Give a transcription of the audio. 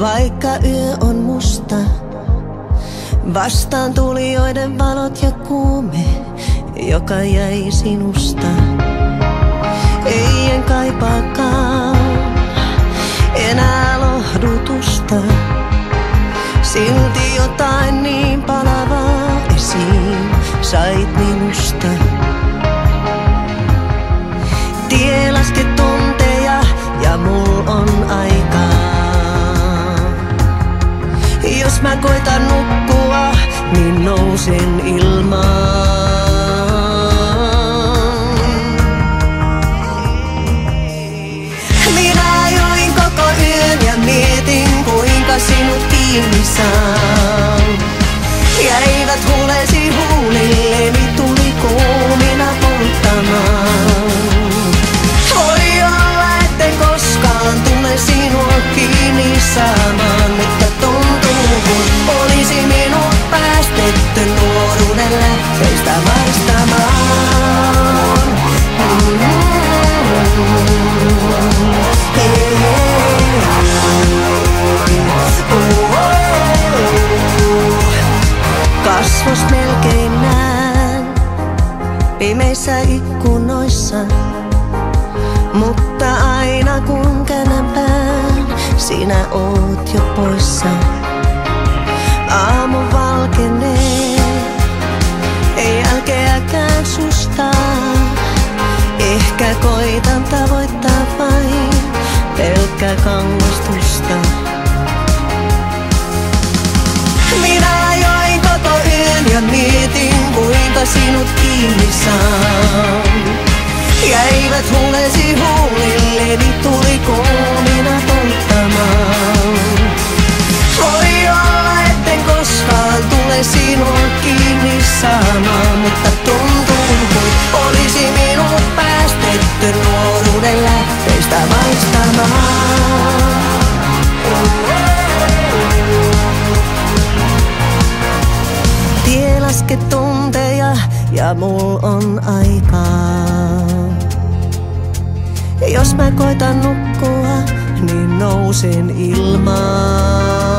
Vaikka yö on musta, vastaan tulijoiden valot ja kuume, joka jäi sinusta. Ei en kaipaakaan enää lohdutusta, silti jotain niin palavaa esiin sait minusta. Tie laske tunteja ja mul on aikaa. Jos mä koitan nukkua, niin nousen ilmaan. Minä join koko yön ja mietin, kuinka sinut kiinni saan. Jäivät huulesi huulilleni, tuli kuumina polttamaan. Voi olla, etten koskaan tule sinua kiinni saamaan, mutta tuntuu, kun olisi minut päästetty nuoruuden lähteistä maistamaan. Kasvos melkein näen pimeissä ikkunoissa, mutta aina kun käännän pään, sinä oot jo poissa. Aamu valkenee, ei jälkeäkään susta. Ehkä koitan tavoittaa vain pelkkää kangastusta. Minä join koko yön ja mietin, kuinka sinut kiinni saan. Jäivät huulesi huulilleni, tuli kuumina polttamaan. Voi olla, etten koskaan tule sinua kiinni saamaan, mutta tuntuu, kuin olisi minut päästetty nuoruuden lähteistä maistamaan. Tie laske tunteja ja mul on aikaa. Jos mä koitan nukkua, niin nousen ilmaan.